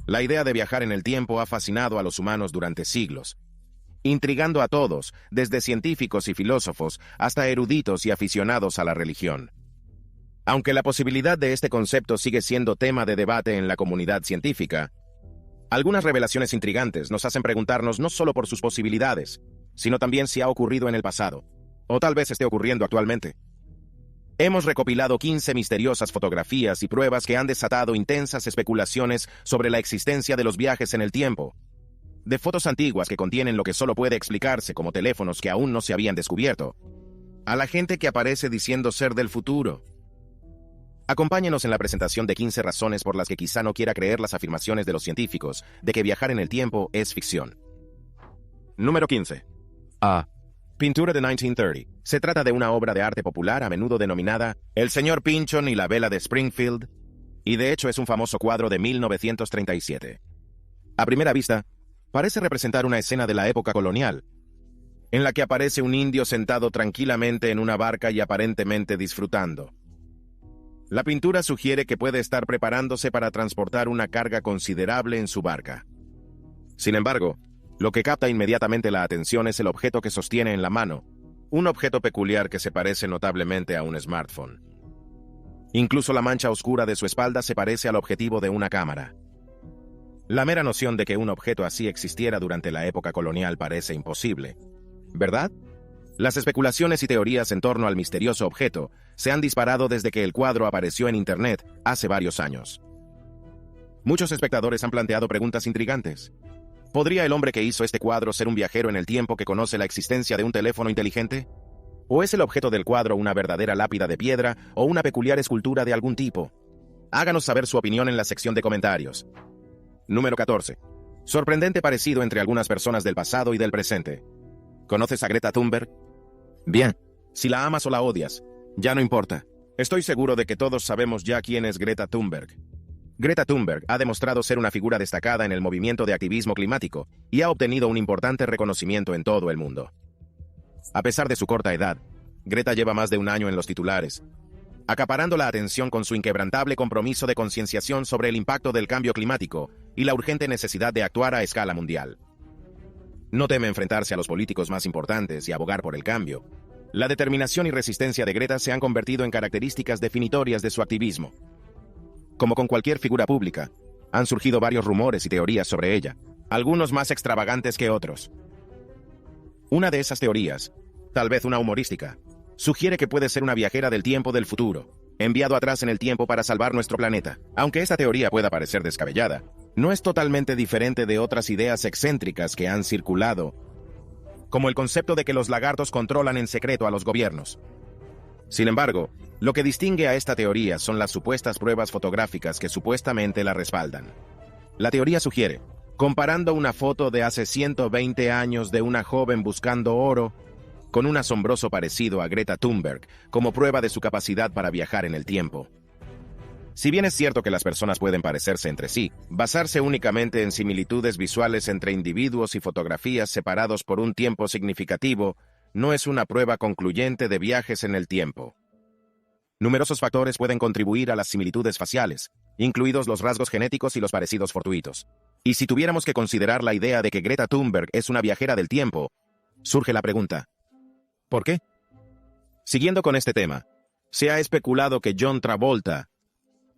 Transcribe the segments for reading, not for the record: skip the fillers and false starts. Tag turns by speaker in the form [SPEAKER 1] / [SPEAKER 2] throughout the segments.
[SPEAKER 1] La idea de viajar en el tiempo ha fascinado a los humanos durante siglos, intrigando a todos, desde científicos y filósofos hasta eruditos y aficionados a la religión. Aunque la posibilidad de este concepto sigue siendo tema de debate en la comunidad científica, algunas revelaciones intrigantes nos hacen preguntarnos no solo por sus posibilidades, sino también si ha ocurrido en el pasado, o tal vez esté ocurriendo actualmente. Hemos recopilado 15 misteriosas fotografías y pruebas que han desatado intensas especulaciones sobre la existencia de los viajes en el tiempo, de fotos antiguas que contienen lo que solo puede explicarse como teléfonos que aún no se habían descubierto, a la gente que aparece diciendo ser del futuro. Acompáñenos en la presentación de 15 razones por las que quizá no quiera creer las afirmaciones de los científicos de que viajar en el tiempo es ficción. Número 15. A. Pintura de 1930. Se trata de una obra de arte popular a menudo denominada El señor Pinchon y la vela de Springfield, y de hecho es un famoso cuadro de 1937. A primera vista, parece representar una escena de la época colonial, en la que aparece un indio sentado tranquilamente en una barca y aparentemente disfrutando. La pintura sugiere que puede estar preparándose para transportar una carga considerable en su barca. Sin embargo, lo que capta inmediatamente la atención es el objeto que sostiene en la mano, un objeto peculiar que se parece notablemente a un smartphone. Incluso la mancha oscura de su espalda se parece al objetivo de una cámara. La mera noción de que un objeto así existiera durante la época colonial parece imposible, ¿verdad? Las especulaciones y teorías en torno al misterioso objeto se han disparado desde que el cuadro apareció en Internet hace varios años. Muchos espectadores han planteado preguntas intrigantes. ¿Podría el hombre que hizo este cuadro ser un viajero en el tiempo que conoce la existencia de un teléfono inteligente? ¿O es el objeto del cuadro una verdadera lápida de piedra o una peculiar escultura de algún tipo? Háganos saber su opinión en la sección de comentarios. Número 14. Sorprendente parecido entre algunas personas del pasado y del presente. ¿Conoces a Greta Thunberg? Bien, si la amas o la odias, ya no importa. Estoy seguro de que todos sabemos ya quién es Greta Thunberg. Greta Thunberg ha demostrado ser una figura destacada en el movimiento de activismo climático y ha obtenido un importante reconocimiento en todo el mundo. A pesar de su corta edad, Greta lleva más de un año en los titulares, acaparando la atención con su inquebrantable compromiso de concienciación sobre el impacto del cambio climático y la urgente necesidad de actuar a escala mundial. No teme enfrentarse a los políticos más importantes y abogar por el cambio. La determinación y resistencia de Greta se han convertido en características definitorias de su activismo. Como con cualquier figura pública, han surgido varios rumores y teorías sobre ella, algunos más extravagantes que otros. Una de esas teorías, tal vez una humorística, sugiere que puede ser una viajera del tiempo del futuro, enviado atrás en el tiempo para salvar nuestro planeta. Aunque esta teoría pueda parecer descabellada, no es totalmente diferente de otras ideas excéntricas que han circulado, como el concepto de que los lagartos controlan en secreto a los gobiernos. Sin embargo, lo que distingue a esta teoría son las supuestas pruebas fotográficas que supuestamente la respaldan. La teoría sugiere, comparando una foto de hace 120 años de una joven buscando oro con un asombroso parecido a Greta Thunberg como prueba de su capacidad para viajar en el tiempo. Si bien es cierto que las personas pueden parecerse entre sí, basarse únicamente en similitudes visuales entre individuos y fotografías separados por un tiempo significativo no es una prueba concluyente de viajes en el tiempo. Numerosos factores pueden contribuir a las similitudes faciales, incluidos los rasgos genéticos y los parecidos fortuitos. Y si tuviéramos que considerar la idea de que Greta Thunberg es una viajera del tiempo, surge la pregunta: ¿por qué? Siguiendo con este tema, se ha especulado que John Travolta,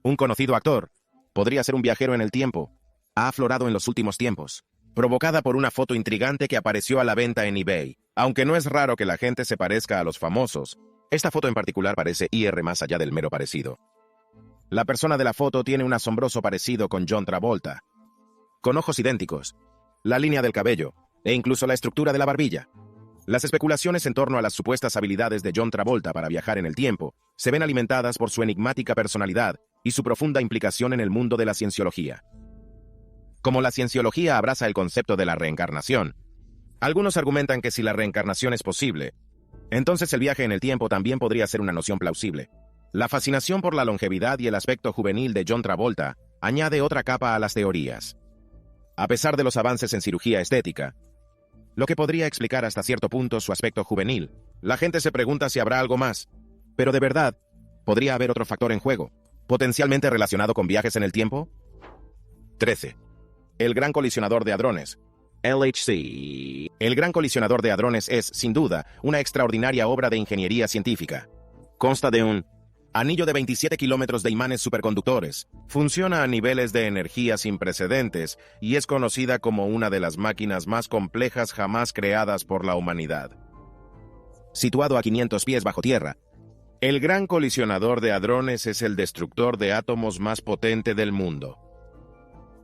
[SPEAKER 1] un conocido actor, podría ser un viajero en el tiempo. Ha aflorado en los últimos tiempos, provocada por una foto intrigante que apareció a la venta en eBay. Aunque no es raro que la gente se parezca a los famosos, esta foto en particular parece ir más allá del mero parecido. La persona de la foto tiene un asombroso parecido con John Travolta, con ojos idénticos, la línea del cabello e incluso la estructura de la barbilla. Las especulaciones en torno a las supuestas habilidades de John Travolta para viajar en el tiempo se ven alimentadas por su enigmática personalidad y su profunda implicación en el mundo de la cienciología. Como la cienciología abraza el concepto de la reencarnación, algunos argumentan que si la reencarnación es posible, entonces el viaje en el tiempo también podría ser una noción plausible. La fascinación por la longevidad y el aspecto juvenil de John Travolta añade otra capa a las teorías. A pesar de los avances en cirugía estética, lo que podría explicar hasta cierto punto su aspecto juvenil, la gente se pregunta si habrá algo más. Pero de verdad, ¿podría haber otro factor en juego, potencialmente relacionado con viajes en el tiempo? 13. El Gran Colisionador de Hadrones, LHC. El Gran Colisionador de Hadrones es, sin duda, una extraordinaria obra de ingeniería científica. Consta de un anillo de 27 kilómetros de imanes superconductores. Funciona a niveles de energía sin precedentes y es conocida como una de las máquinas más complejas jamás creadas por la humanidad. Situado a 500 pies bajo tierra, el Gran Colisionador de Hadrones es el destructor de átomos más potente del mundo.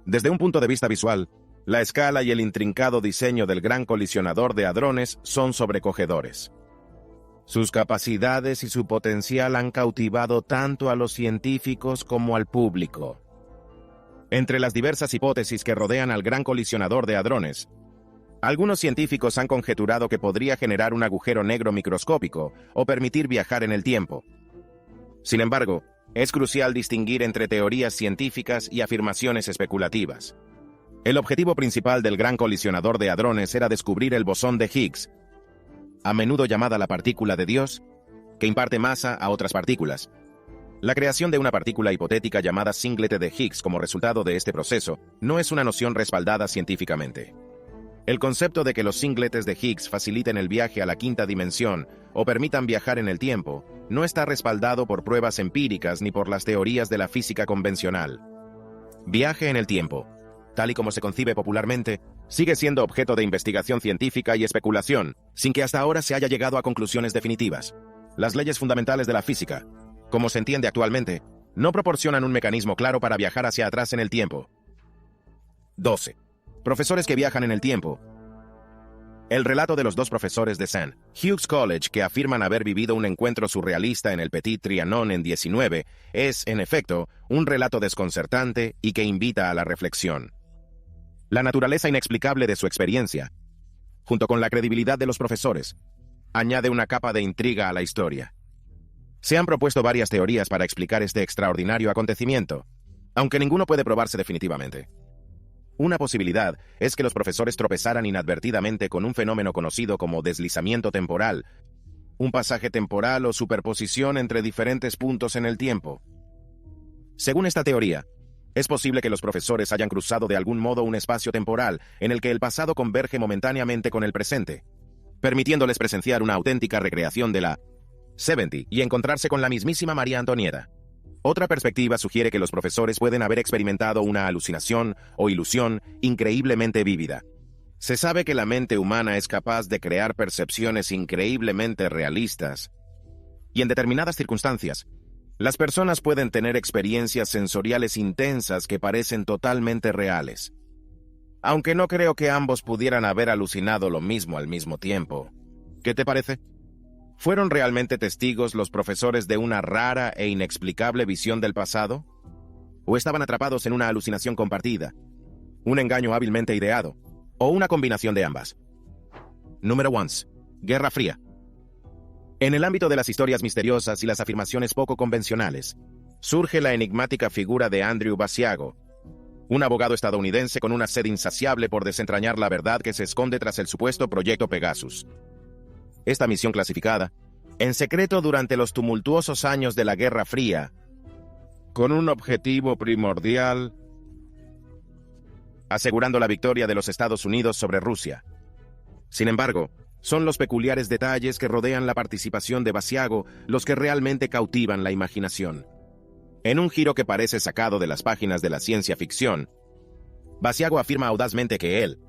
[SPEAKER 1] Desde un punto de vista visual, la escala y el intrincado diseño del Gran Colisionador de Hadrones son sobrecogedores. Sus capacidades y su potencial han cautivado tanto a los científicos como al público. Entre las diversas hipótesis que rodean al Gran Colisionador de Hadrones, algunos científicos han conjeturado que podría generar un agujero negro microscópico o permitir viajar en el tiempo. Sin embargo, es crucial distinguir entre teorías científicas y afirmaciones especulativas. El objetivo principal del Gran Colisionador de Hadrones era descubrir el bosón de Higgs, a menudo llamada la partícula de Dios, que imparte masa a otras partículas. La creación de una partícula hipotética llamada singlete de Higgs como resultado de este proceso no es una noción respaldada científicamente. El concepto de que los singletes de Higgs faciliten el viaje a la quinta dimensión o permitan viajar en el tiempo no está respaldado por pruebas empíricas ni por las teorías de la física convencional. Viaje en el tiempo, tal y como se concibe popularmente, sigue siendo objeto de investigación científica y especulación, sin que hasta ahora se haya llegado a conclusiones definitivas. Las leyes fundamentales de la física, como se entiende actualmente, no proporcionan un mecanismo claro para viajar hacia atrás en el tiempo. 12. Profesores que viajan en el tiempo. El relato de los dos profesores de St. Hugh's College que afirman haber vivido un encuentro surrealista en el Petit Trianon en 19 es, en efecto, un relato desconcertante y que invita a la reflexión. La naturaleza inexplicable de su experiencia, junto con la credibilidad de los profesores, añade una capa de intriga a la historia. Se han propuesto varias teorías para explicar este extraordinario acontecimiento, aunque ninguno puede probarse definitivamente. Una posibilidad es que los profesores tropezaran inadvertidamente con un fenómeno conocido como deslizamiento temporal, un pasaje temporal o superposición entre diferentes puntos en el tiempo. Según esta teoría, es posible que los profesores hayan cruzado de algún modo un espacio temporal en el que el pasado converge momentáneamente con el presente, permitiéndoles presenciar una auténtica recreación de la 70 y encontrarse con la mismísima María Antonieta. Otra perspectiva sugiere que los profesores pueden haber experimentado una alucinación o ilusión increíblemente vívida. Se sabe que la mente humana es capaz de crear percepciones increíblemente realistas, y en determinadas circunstancias, las personas pueden tener experiencias sensoriales intensas que parecen totalmente reales. Aunque no creo que ambos pudieran haber alucinado lo mismo al mismo tiempo. ¿Qué te parece? ¿Fueron realmente testigos los profesores de una rara e inexplicable visión del pasado? ¿O estaban atrapados en una alucinación compartida, un engaño hábilmente ideado, o una combinación de ambas? Número 1. Guerra Fría. En el ámbito de las historias misteriosas y las afirmaciones poco convencionales, surge la enigmática figura de Andrew Basiago, un abogado estadounidense con una sed insaciable por desentrañar la verdad que se esconde tras el supuesto proyecto Pegasus. Esta misión clasificada, en secreto durante los tumultuosos años de la Guerra Fría, con un objetivo primordial, asegurando la victoria de los Estados Unidos sobre Rusia. Sin embargo, son los peculiares detalles que rodean la participación de Basiago los que realmente cautivan la imaginación. En un giro que parece sacado de las páginas de la ciencia ficción, Basiago afirma audazmente que él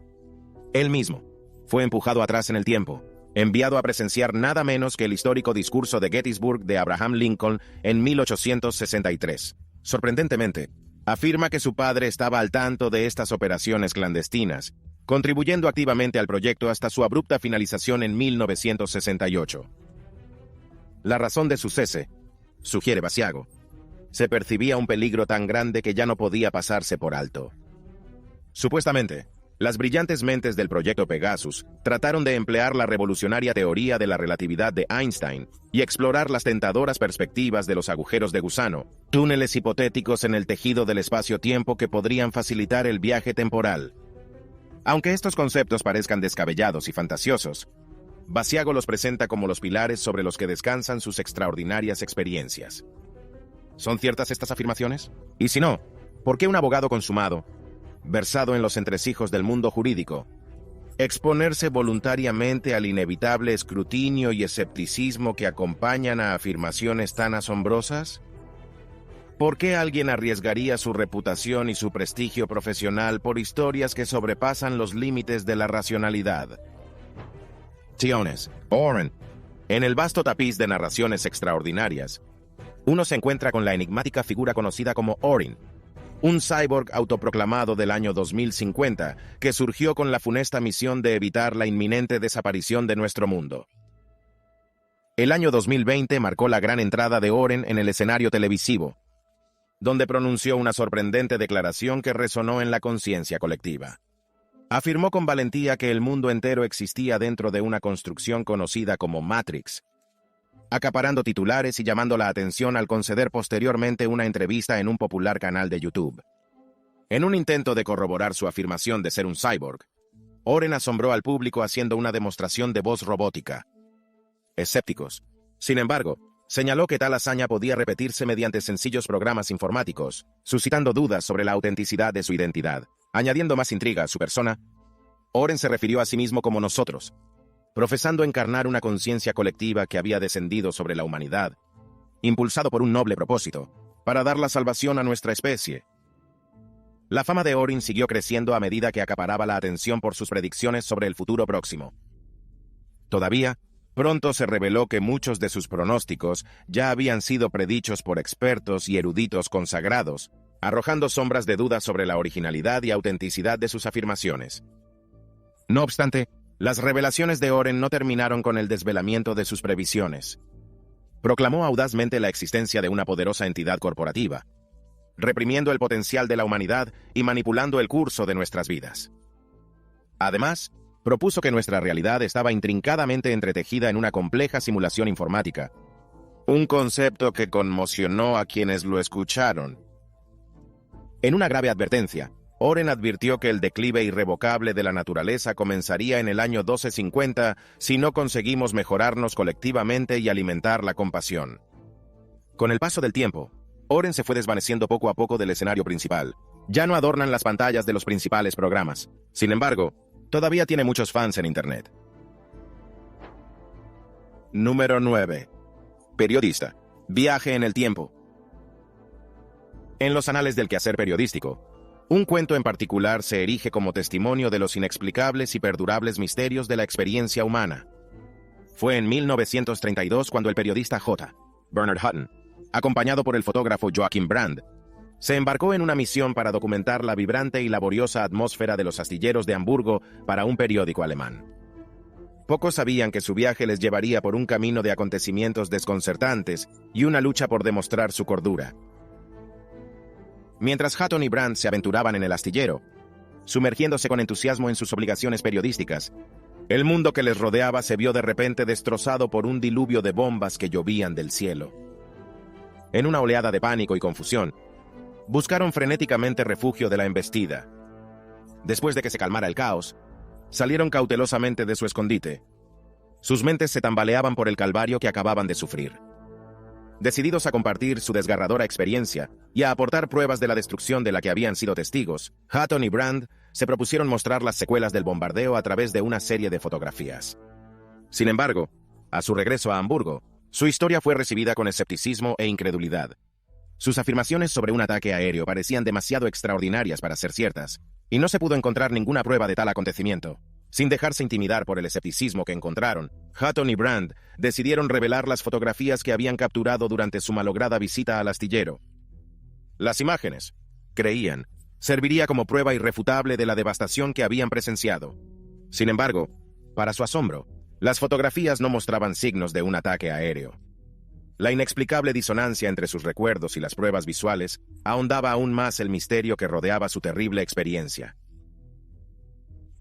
[SPEAKER 1] mismo, fue empujado atrás en el tiempo, enviado a presenciar nada menos que el histórico discurso de Gettysburg de Abraham Lincoln en 1863. Sorprendentemente, afirma que su padre estaba al tanto de estas operaciones clandestinas, contribuyendo activamente al proyecto hasta su abrupta finalización en 1968. La razón de su cese, sugiere Basiago, se percibía un peligro tan grande que ya no podía pasarse por alto. Supuestamente, las brillantes mentes del proyecto Pegasus trataron de emplear la revolucionaria teoría de la relatividad de Einstein y explorar las tentadoras perspectivas de los agujeros de gusano, túneles hipotéticos en el tejido del espacio-tiempo que podrían facilitar el viaje temporal. Aunque estos conceptos parezcan descabellados y fantasiosos, Basiago los presenta como los pilares sobre los que descansan sus extraordinarias experiencias. ¿Son ciertas estas afirmaciones? Y si no, ¿por qué un abogado consumado, versado en los entresijos del mundo jurídico, exponerse voluntariamente al inevitable escrutinio y escepticismo que acompañan a afirmaciones tan asombrosas? ¿Por qué alguien arriesgaría su reputación y su prestigio profesional por historias que sobrepasan los límites de la racionalidad? Tiones, Oren. En el vasto tapiz de narraciones extraordinarias, uno se encuentra con la enigmática figura conocida como Orin, un cyborg autoproclamado del año 2050 que surgió con la funesta misión de evitar la inminente desaparición de nuestro mundo. El año 2020 marcó la gran entrada de Oren en el escenario televisivo, donde pronunció una sorprendente declaración que resonó en la conciencia colectiva. Afirmó con valentía que el mundo entero existía dentro de una construcción conocida como Matrix, acaparando titulares y llamando la atención al conceder posteriormente una entrevista en un popular canal de YouTube. En un intento de corroborar su afirmación de ser un cyborg, Oren asombró al público haciendo una demostración de voz robótica. Escépticos, sin embargo, señaló que tal hazaña podía repetirse mediante sencillos programas informáticos, suscitando dudas sobre la autenticidad de su identidad. Añadiendo más intriga a su persona, Oren se refirió a sí mismo como nosotros, profesando encarnar una conciencia colectiva que había descendido sobre la humanidad, impulsado por un noble propósito, para dar la salvación a nuestra especie. La fama de Orin siguió creciendo a medida que acaparaba la atención por sus predicciones sobre el futuro próximo. Todavía, pronto se reveló que muchos de sus pronósticos ya habían sido predichos por expertos y eruditos consagrados, arrojando sombras de duda sobre la originalidad y autenticidad de sus afirmaciones. No obstante, las revelaciones de Oren no terminaron con el desvelamiento de sus previsiones. Proclamó audazmente la existencia de una poderosa entidad corporativa, reprimiendo el potencial de la humanidad y manipulando el curso de nuestras vidas. Además, propuso que nuestra realidad estaba intrincadamente entretejida en una compleja simulación informática, un concepto que conmocionó a quienes lo escucharon. En una grave advertencia, Oren advirtió que el declive irrevocable de la naturaleza comenzaría en el año 1250 si no conseguimos mejorarnos colectivamente y alimentar la compasión. Con el paso del tiempo, Oren se fue desvaneciendo poco a poco del escenario principal. Ya no adornan las pantallas de los principales programas. Sin embargo, todavía tiene muchos fans en Internet. Número 9. Periodista. Viaje en el tiempo. En los anales del quehacer periodístico, un cuento en particular se erige como testimonio de los inexplicables y perdurables misterios de la experiencia humana. Fue en 1932 cuando el periodista J. Bernard Hutton, acompañado por el fotógrafo Joachim Brandt, se embarcó en una misión para documentar la vibrante y laboriosa atmósfera de los astilleros de Hamburgo para un periódico alemán. Pocos sabían que su viaje les llevaría por un camino de acontecimientos desconcertantes y una lucha por demostrar su cordura. Mientras Hutton y Brandt se aventuraban en el astillero, sumergiéndose con entusiasmo en sus obligaciones periodísticas, el mundo que les rodeaba se vio de repente destrozado por un diluvio de bombas que llovían del cielo. En una oleada de pánico y confusión, buscaron frenéticamente refugio de la embestida. Después de que se calmara el caos, salieron cautelosamente de su escondite. Sus mentes se tambaleaban por el calvario que acababan de sufrir. Decididos a compartir su desgarradora experiencia y a aportar pruebas de la destrucción de la que habían sido testigos, Hutton y Brandt se propusieron mostrar las secuelas del bombardeo a través de una serie de fotografías. Sin embargo, a su regreso a Hamburgo, su historia fue recibida con escepticismo e incredulidad. Sus afirmaciones sobre un ataque aéreo parecían demasiado extraordinarias para ser ciertas, y no se pudo encontrar ninguna prueba de tal acontecimiento. Sin dejarse intimidar por el escepticismo que encontraron, Hutton y Brandt decidieron revelar las fotografías que habían capturado durante su malograda visita al astillero. Las imágenes, creían, serviría como prueba irrefutable de la devastación que habían presenciado. Sin embargo, para su asombro, las fotografías no mostraban signos de un ataque aéreo. La inexplicable disonancia entre sus recuerdos y las pruebas visuales ahondaba aún más el misterio que rodeaba su terrible experiencia.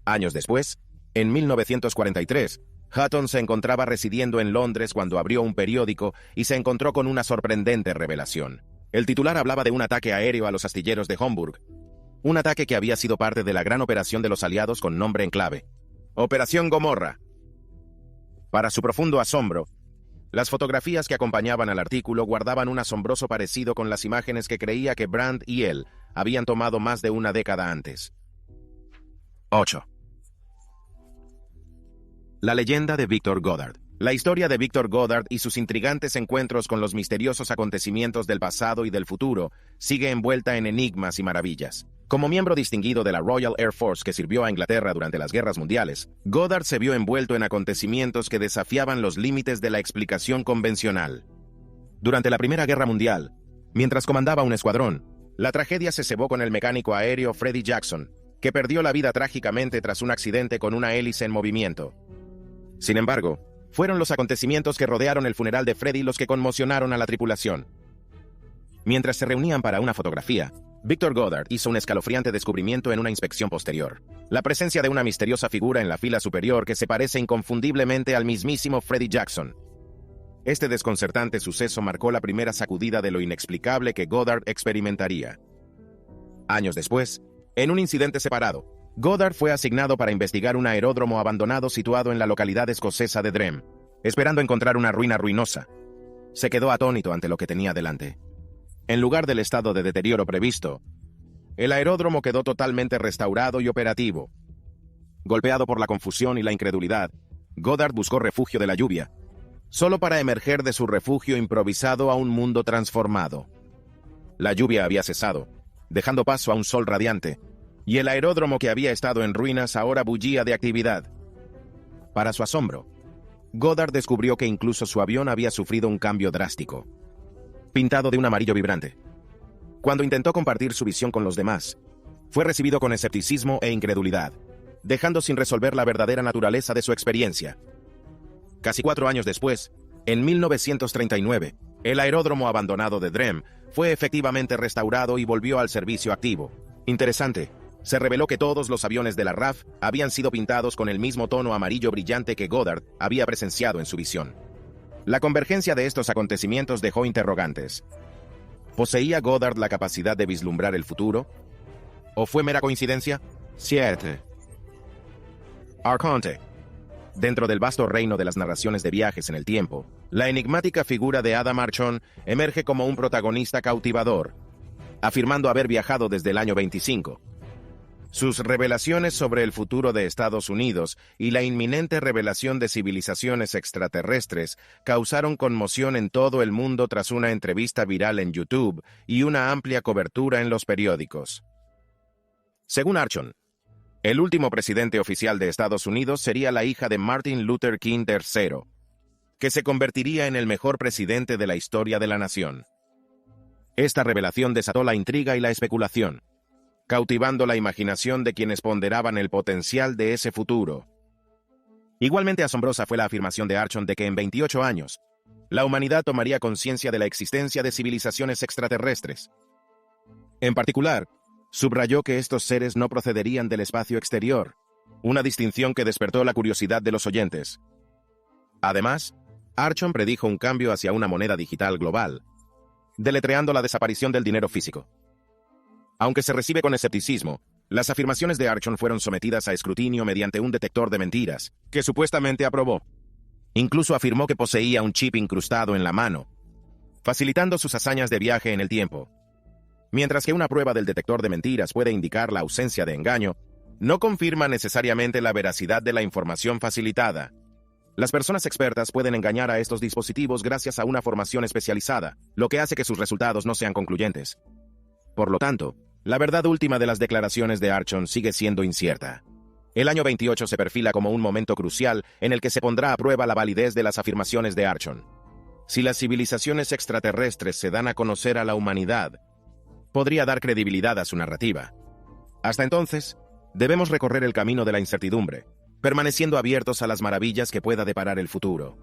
[SPEAKER 1] Años después, en 1943, Hutton se encontraba residiendo en Londres cuando abrió un periódico y se encontró con una sorprendente revelación. El titular hablaba de un ataque aéreo a los astilleros de Hamburg, un ataque que había sido parte de la gran operación de los aliados con nombre en clave: Operación Gomorra. Para su profundo asombro, las fotografías que acompañaban al artículo guardaban un asombroso parecido con las imágenes que creía que Brandt y él habían tomado más de una década antes. 8. La leyenda de Victor Goddard. La historia de Victor Goddard y sus intrigantes encuentros con los misteriosos acontecimientos del pasado y del futuro sigue envuelta en enigmas y maravillas. Como miembro distinguido de la Royal Air Force que sirvió a Inglaterra durante las guerras mundiales, Goddard se vio envuelto en acontecimientos que desafiaban los límites de la explicación convencional. Durante la Primera Guerra Mundial, mientras comandaba un escuadrón, la tragedia se cebó con el mecánico aéreo Freddie Jackson, que perdió la vida trágicamente tras un accidente con una hélice en movimiento. Sin embargo, fueron los acontecimientos que rodearon el funeral de Freddie los que conmocionaron a la tripulación. Mientras se reunían para una fotografía, Victor Goddard hizo un escalofriante descubrimiento en una inspección posterior: la presencia de una misteriosa figura en la fila superior que se parece inconfundiblemente al mismísimo Freddie Jackson. Este desconcertante suceso marcó la primera sacudida de lo inexplicable que Goddard experimentaría. Años después, en un incidente separado, Goddard fue asignado para investigar un aeródromo abandonado situado en la localidad escocesa de Drem, esperando encontrar una ruina ruinosa. Se quedó atónito ante lo que tenía delante. En lugar del estado de deterioro previsto, el aeródromo quedó totalmente restaurado y operativo. Golpeado por la confusión y la incredulidad, Goddard buscó refugio de la lluvia, solo para emerger de su refugio improvisado a un mundo transformado. La lluvia había cesado, dejando paso a un sol radiante, y el aeródromo que había estado en ruinas ahora bullía de actividad. Para su asombro, Goddard descubrió que incluso su avión había sufrido un cambio drástico, pintado de un amarillo vibrante. Cuando intentó compartir su visión con los demás, fue recibido con escepticismo e incredulidad, dejando sin resolver la verdadera naturaleza de su experiencia. Casi 4 años después, en 1939, el aeródromo abandonado de Drem fue efectivamente restaurado y volvió al servicio activo. Interesante, se reveló que todos los aviones de la RAF habían sido pintados con el mismo tono amarillo brillante que Goddard había presenciado en su visión. La convergencia de estos acontecimientos dejó interrogantes. ¿Poseía Goddard la capacidad de vislumbrar el futuro? ¿O fue mera coincidencia? 7. Arconte. Dentro del vasto reino de las narraciones de viajes en el tiempo, la enigmática figura de Adam Archon emerge como un protagonista cautivador, afirmando haber viajado desde el año 25. Sus revelaciones sobre el futuro de Estados Unidos y la inminente revelación de civilizaciones extraterrestres causaron conmoción en todo el mundo tras una entrevista viral en YouTube y una amplia cobertura en los periódicos. Según Archon, el último presidente oficial de Estados Unidos sería la hija de Martin Luther King III, que se convertiría en el mejor presidente de la historia de la nación. Esta revelación desató la intriga y la especulación, cautivando la imaginación de quienes ponderaban el potencial de ese futuro. Igualmente asombrosa fue la afirmación de Archon de que en 28 años, la humanidad tomaría conciencia de la existencia de civilizaciones extraterrestres. En particular, subrayó que estos seres no procederían del espacio exterior, una distinción que despertó la curiosidad de los oyentes. Además, Archon predijo un cambio hacia una moneda digital global, deletreando la desaparición del dinero físico. Aunque se recibe con escepticismo, las afirmaciones de Archon fueron sometidas a escrutinio mediante un detector de mentiras, que supuestamente aprobó. Incluso afirmó que poseía un chip incrustado en la mano, facilitando sus hazañas de viaje en el tiempo. Mientras que una prueba del detector de mentiras puede indicar la ausencia de engaño, no confirma necesariamente la veracidad de la información facilitada. Las personas expertas pueden engañar a estos dispositivos gracias a una formación especializada, lo que hace que sus resultados no sean concluyentes. Por lo tanto, la verdad última de las declaraciones de Archon sigue siendo incierta. El año 28 se perfila como un momento crucial en el que se pondrá a prueba la validez de las afirmaciones de Archon. Si las civilizaciones extraterrestres se dan a conocer a la humanidad, podría dar credibilidad a su narrativa. Hasta entonces, debemos recorrer el camino de la incertidumbre, permaneciendo abiertos a las maravillas que pueda deparar el futuro.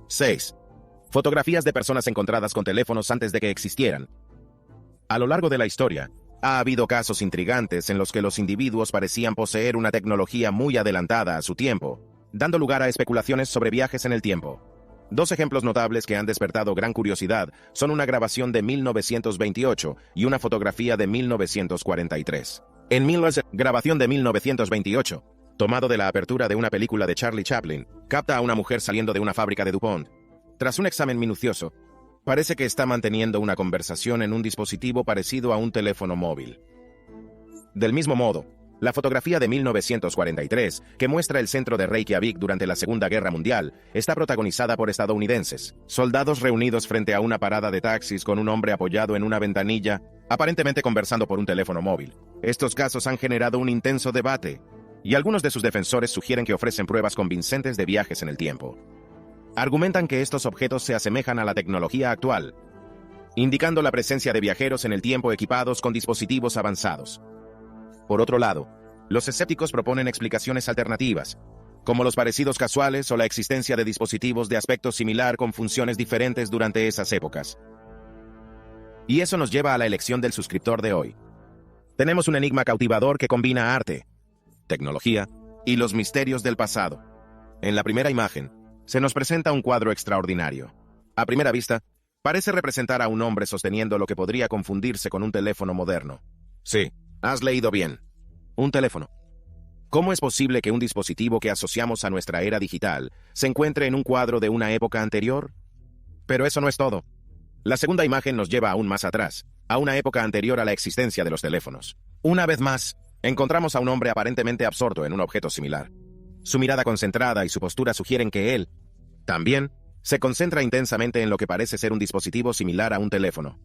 [SPEAKER 1] 6. Fotografías de personas encontradas con teléfonos antes de que existieran. A lo largo de la historia, ha habido casos intrigantes en los que los individuos parecían poseer una tecnología muy adelantada a su tiempo, dando lugar a especulaciones sobre viajes en el tiempo. 2 ejemplos notables que han despertado gran curiosidad son una grabación de 1928 y una fotografía de 1943. Grabación de 1928, tomado de la apertura de una película de Charlie Chaplin, capta a una mujer saliendo de una fábrica de DuPont. Tras un examen minucioso, parece que está manteniendo una conversación en un dispositivo parecido a un teléfono móvil. Del mismo modo, La fotografía de 1943, que muestra el centro de Reykjavik durante la Segunda Guerra Mundial, está protagonizada por estadounidenses, soldados reunidos frente a una parada de taxis con un hombre apoyado en una ventanilla, aparentemente conversando por un teléfono móvil. Estos casos han generado un intenso debate, y algunos de sus defensores sugieren que ofrecen pruebas convincentes de viajes en el tiempo. Argumentan que estos objetos se asemejan a la tecnología actual, indicando la presencia de viajeros en el tiempo equipados con dispositivos avanzados. Por otro lado, los escépticos proponen explicaciones alternativas, como los parecidos casuales o la existencia de dispositivos de aspecto similar con funciones diferentes durante esas épocas. Y eso nos lleva a la elección del suscriptor de hoy. Tenemos un enigma cautivador que combina arte, tecnología y los misterios del pasado. En la primera imagen, se nos presenta un cuadro extraordinario. A primera vista, parece representar a un hombre sosteniendo lo que podría confundirse con un teléfono moderno. Sí, has leído bien. Un teléfono. ¿Cómo es posible que un dispositivo que asociamos a nuestra era digital se encuentre en un cuadro de una época anterior? Pero eso no es todo. La segunda imagen nos lleva aún más atrás, a una época anterior a la existencia de los teléfonos. Una vez más, encontramos a un hombre aparentemente absorto en un objeto similar. Su mirada concentrada y su postura sugieren que él, también, se concentra intensamente en lo que parece ser un dispositivo similar a un teléfono.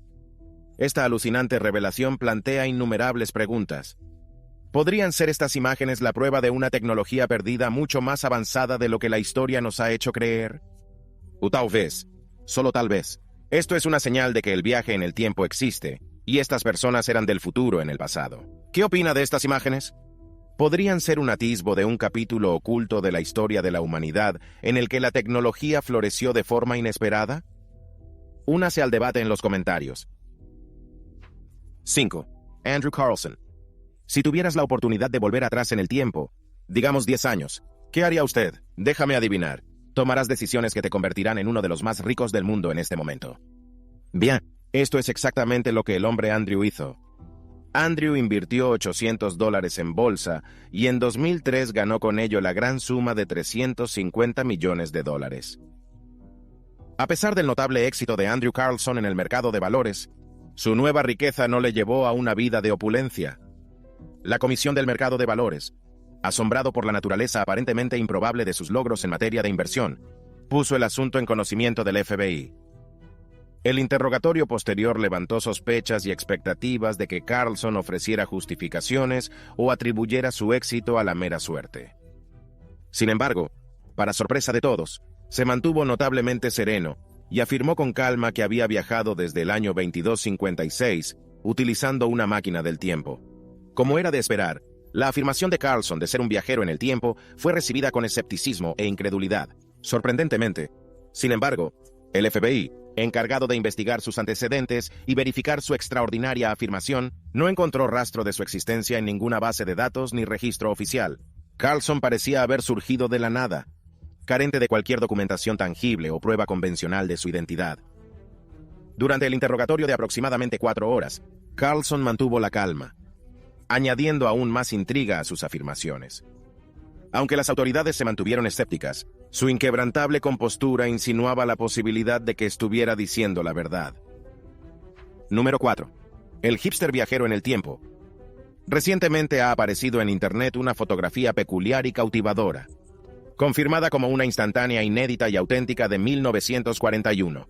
[SPEAKER 1] Esta alucinante revelación plantea innumerables preguntas. ¿Podrían ser estas imágenes la prueba de una tecnología perdida mucho más avanzada de lo que la historia nos ha hecho creer? O tal vez, solo tal vez, esto es una señal de que el viaje en el tiempo existe, y estas personas eran del futuro en el pasado. ¿Qué opina de estas imágenes? ¿Podrían ser un atisbo de un capítulo oculto de la historia de la humanidad en el que la tecnología floreció de forma inesperada? Únase al debate en los comentarios. 5. Andrew Carlson. Si tuvieras la oportunidad de volver atrás en el tiempo, digamos 10 años, ¿qué haría usted? Déjame adivinar. Tomarás decisiones que te convertirán en uno de los más ricos del mundo en este momento. Bien, esto es exactamente lo que el hombre Andrew hizo. Andrew invirtió $800 en bolsa y en 2003 ganó con ello la gran suma de $350 millones. A pesar del notable éxito de Andrew Carlson en el mercado de valores, su nueva riqueza no le llevó a una vida de opulencia. La Comisión del Mercado de Valores, asombrado por la naturaleza aparentemente improbable de sus logros en materia de inversión, puso el asunto en conocimiento del FBI. El interrogatorio posterior levantó sospechas y expectativas de que Carlson ofreciera justificaciones o atribuyera su éxito a la mera suerte. Sin embargo, para sorpresa de todos, se mantuvo notablemente sereno y afirmó con calma que había viajado desde el año 2256 utilizando una máquina del tiempo. Como era de esperar, la afirmación de Carlson de ser un viajero en el tiempo fue recibida con escepticismo e incredulidad. Sorprendentemente, sin embargo, el FBI, encargado de investigar sus antecedentes y verificar su extraordinaria afirmación, no encontró rastro de su existencia en ninguna base de datos ni registro oficial. Carlson parecía haber surgido de la nada, carente de cualquier documentación tangible o prueba convencional de su identidad. Durante el interrogatorio de aproximadamente 4 horas, Carlson mantuvo la calma, añadiendo aún más intriga a sus afirmaciones. Aunque las autoridades se mantuvieron escépticas, su inquebrantable compostura insinuaba la posibilidad de que estuviera diciendo la verdad. Número 4. El hipster viajero en el tiempo. Recientemente ha aparecido en Internet una fotografía peculiar y cautivadora, confirmada como una instantánea inédita y auténtica de 1941.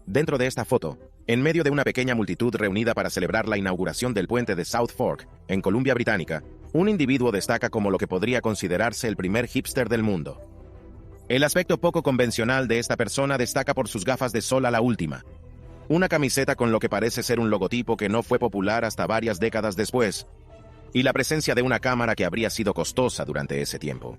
[SPEAKER 1] Dentro de esta foto, en medio de una pequeña multitud reunida para celebrar la inauguración del puente de South Fork, en Columbia Británica, un individuo destaca como lo que podría considerarse el primer hipster del mundo. El aspecto poco convencional de esta persona destaca por sus gafas de sol a la última, una camiseta con lo que parece ser un logotipo que no fue popular hasta varias décadas después, y la presencia de una cámara que habría sido costosa durante ese tiempo.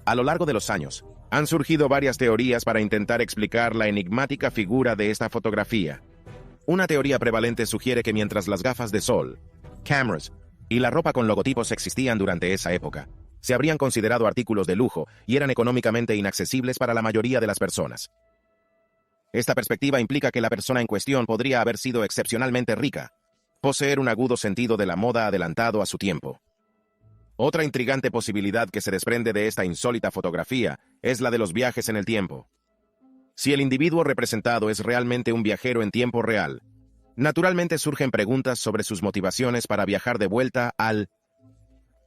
[SPEAKER 1] A lo largo de los años, han surgido varias teorías para intentar explicar la enigmática figura de esta fotografía. Una teoría prevalente sugiere que mientras las gafas de sol, cameras y la ropa con logotipos existían durante esa época, se habrían considerado artículos de lujo y eran económicamente inaccesibles para la mayoría de las personas. Esta perspectiva implica que la persona en cuestión podría haber sido excepcionalmente rica, poseer un agudo sentido de la moda adelantado a su tiempo. Otra intrigante posibilidad que se desprende de esta insólita fotografía es la de los viajes en el tiempo. Si el individuo representado es realmente un viajero en tiempo real, naturalmente surgen preguntas sobre sus motivaciones para viajar de vuelta al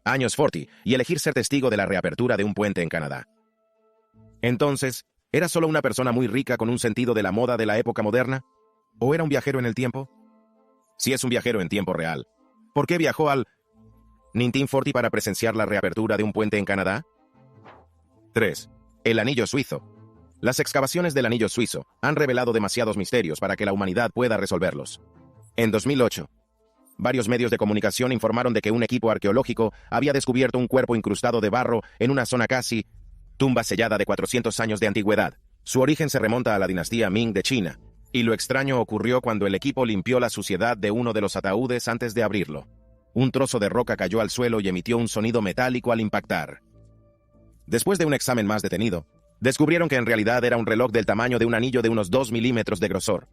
[SPEAKER 1] años 40, y elegir ser testigo de la reapertura de un puente en Canadá. Entonces, ¿era solo una persona muy rica con un sentido de la moda de la época moderna? ¿O era un viajero en el tiempo? Si es un viajero en tiempo real, ¿por qué viajó al 1940 para presenciar la reapertura de un puente en Canadá? 3. El anillo suizo. Las excavaciones del anillo suizo han revelado demasiados misterios para que la humanidad pueda resolverlos. En 2008, varios medios de comunicación informaron de que un equipo arqueológico había descubierto un cuerpo incrustado de barro en una zona casi tumba sellada de 400 años de antigüedad. Su origen se remonta a la dinastía Ming de China, y lo extraño ocurrió cuando el equipo limpió la suciedad de uno de los ataúdes antes de abrirlo. Un trozo de roca cayó al suelo y emitió un sonido metálico al impactar. Después de un examen más detenido, descubrieron que en realidad era un reloj del tamaño de un anillo de unos 2 milímetros de grosor.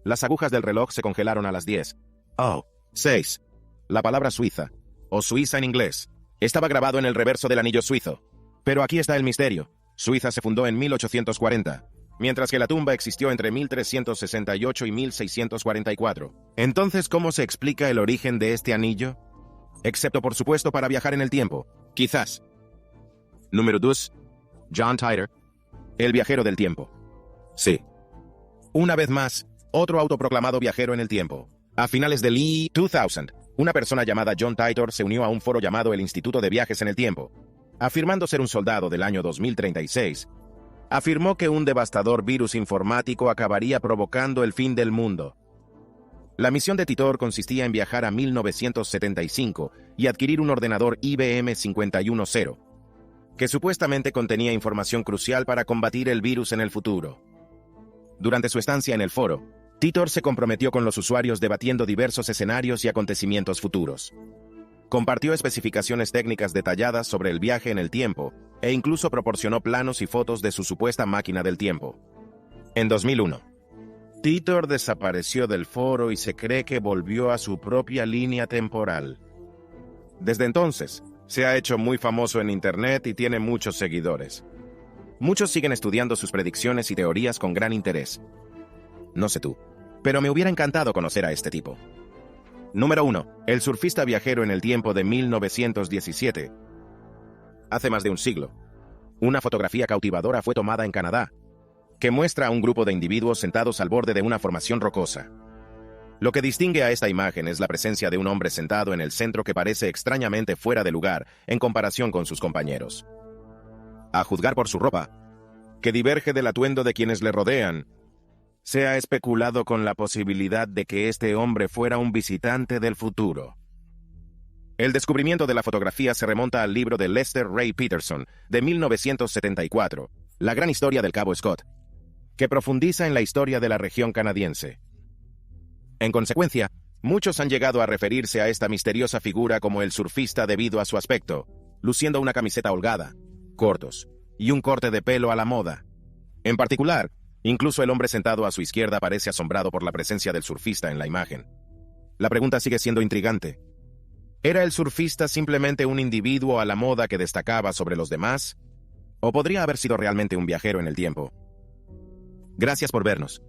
[SPEAKER 1] Las agujas del reloj se congelaron a las 10:06. La palabra Suiza, o Suiza en inglés, estaba grabado en el reverso del anillo suizo. Pero aquí está el misterio. Suiza se fundó en 1840, mientras que la tumba existió entre 1368 y 1644. Entonces, ¿cómo se explica el origen de este anillo? Excepto, por supuesto, para viajar en el tiempo. Quizás. Número 2. John Titor. El viajero del tiempo. Sí. Una vez más, otro autoproclamado viajero en el tiempo. A finales del 2000, una persona llamada John Titor se unió a un foro llamado el Instituto de Viajes en el Tiempo. Afirmando ser un soldado del año 2036, afirmó que un devastador virus informático acabaría provocando el fin del mundo. La misión de Titor consistía en viajar a 1975 y adquirir un ordenador IBM 5100, que supuestamente contenía información crucial para combatir el virus en el futuro. Durante su estancia en el foro, Titor se comprometió con los usuarios debatiendo diversos escenarios y acontecimientos futuros. Compartió especificaciones técnicas detalladas sobre el viaje en el tiempo e incluso proporcionó planos y fotos de su supuesta máquina del tiempo. En 2001, Titor desapareció del foro y se cree que volvió a su propia línea temporal. Desde entonces, se ha hecho muy famoso en Internet y tiene muchos seguidores. Muchos siguen estudiando sus predicciones y teorías con gran interés. No sé tú, pero me hubiera encantado conocer a este tipo. Número 1. El surfista viajero en el tiempo de 1917. Hace más de un siglo, una fotografía cautivadora fue tomada en Canadá, que muestra a un grupo de individuos sentados al borde de una formación rocosa. Lo que distingue a esta imagen es la presencia de un hombre sentado en el centro que parece extrañamente fuera de lugar en comparación con sus compañeros. A juzgar por su ropa, que diverge del atuendo de quienes le rodean, se ha especulado con la posibilidad de que este hombre fuera un visitante del futuro. El descubrimiento de la fotografía se remonta al libro de Lester Ray Peterson, de 1974, La gran historia del Cabo Scott, que profundiza en la historia de la región canadiense. En consecuencia, muchos han llegado a referirse a esta misteriosa figura como el surfista debido a su aspecto, luciendo una camiseta holgada, cortos, y un corte de pelo a la moda. En particular, incluso el hombre sentado a su izquierda parece asombrado por la presencia del surfista en la imagen. La pregunta sigue siendo intrigante. ¿Era el surfista simplemente un individuo a la moda que destacaba sobre los demás? ¿O podría haber sido realmente un viajero en el tiempo? Gracias por vernos.